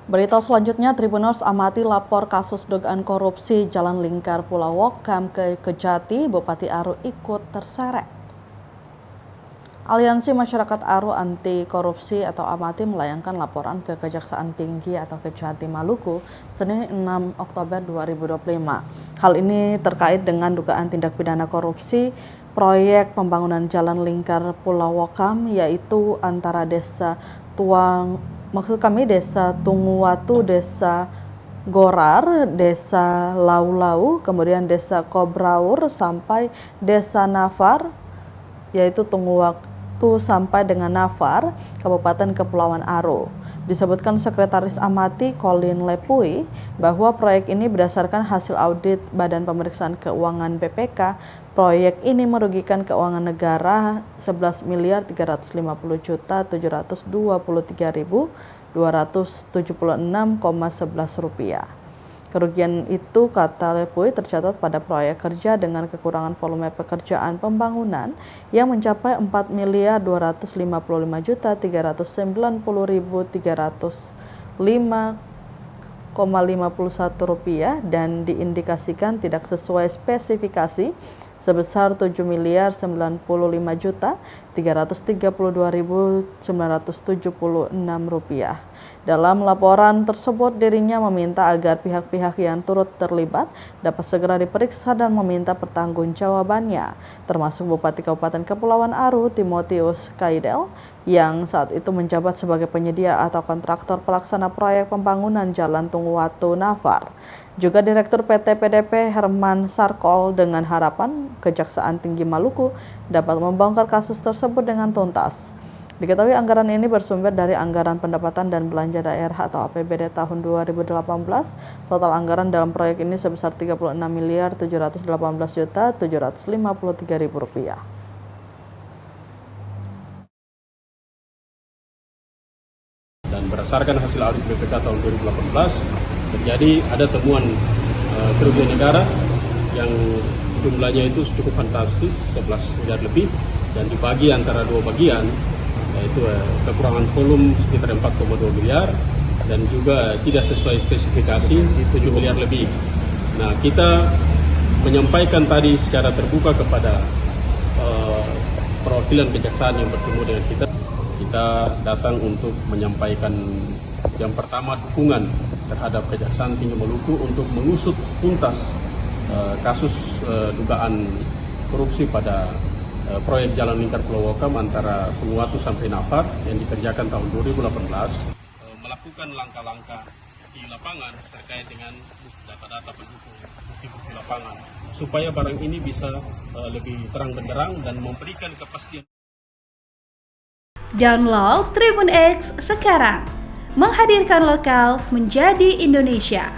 Berita selanjutnya, Tribuners amati lapor kasus dugaan korupsi Jalan Lingkar Pulau Wokam ke Kejati, Bupati Aru ikut terseret. Aliansi Masyarakat Aru Anti Korupsi atau Amati melayangkan laporan ke Kejaksaan Tinggi atau Kejati Maluku Senin 6 Oktober 2025. Hal ini terkait dengan dugaan tindak pidana korupsi proyek pembangunan Jalan Lingkar Pulau Wokam, yaitu antara Desa Desa Tunguwatu, Desa Gorar, Desa Lau-Lau, kemudian Desa Kobraur sampai Desa Nafar, yaitu Tunguwatu sampai dengan Nafar, Kabupaten Kepulauan Aru. Disebutkan Sekretaris Amati Colin Lepui bahwa proyek ini berdasarkan hasil audit Badan Pemeriksaan Keuangan BPK. Proyek ini merugikan keuangan negara 11.353.276,11 rupiah. Kerugian itu, kata Lepui, tercatat pada proyek kerja dengan kekurangan volume pekerjaan pembangunan yang mencapai 4.255.390.305,51 rupiah dan diindikasikan tidak sesuai spesifikasi sebesar 7.095.332.976 rupiah. Dalam laporan tersebut, dirinya meminta agar pihak-pihak yang turut terlibat dapat segera diperiksa dan meminta pertanggungjawabannya, termasuk Bupati Kabupaten Kepulauan Aru Timotius Kaidel yang saat itu menjabat sebagai penyedia atau kontraktor pelaksana proyek pembangunan Jalan Tunguwatu Nafar. Juga Direktur PT PDP Herman Sarkol dengan harapan Kejaksaan Tinggi Maluku dapat membongkar kasus tersebut dengan tuntas. Diketahui anggaran ini bersumber dari Anggaran Pendapatan dan Belanja Daerah atau APBD tahun 2018. Total anggaran dalam proyek ini sebesar Rp36.718.753.000. Dan berdasarkan hasil audit BPK tahun 2018, terjadi ada temuan kerugian negara yang jumlahnya itu cukup fantastis, 11 miliar lebih, dan dibagi antara dua bagian, yaitu kekurangan volume sekitar 4,2 miliar dan juga tidak sesuai spesifikasi 7 miliar lebih. Nah, kita menyampaikan tadi secara terbuka kepada perwakilan kejaksaan yang bertemu dengan kita. Kita datang untuk menyampaikan yang pertama dukungan terhadap Kejaksaan Tinggi Maluku untuk mengusut tuntas kasus dugaan korupsi pada proyek Jalan Lingkar Pulau Wokam antara Tunguwatu sampai Nafar yang dikerjakan tahun 2018, melakukan langkah-langkah di lapangan terkait dengan data-data pendukung bukti-bukti lapangan supaya barang ini bisa lebih terang benderang dan memberikan kepastian. Download Tribun X sekarang, menghadirkan lokal menjadi Indonesia.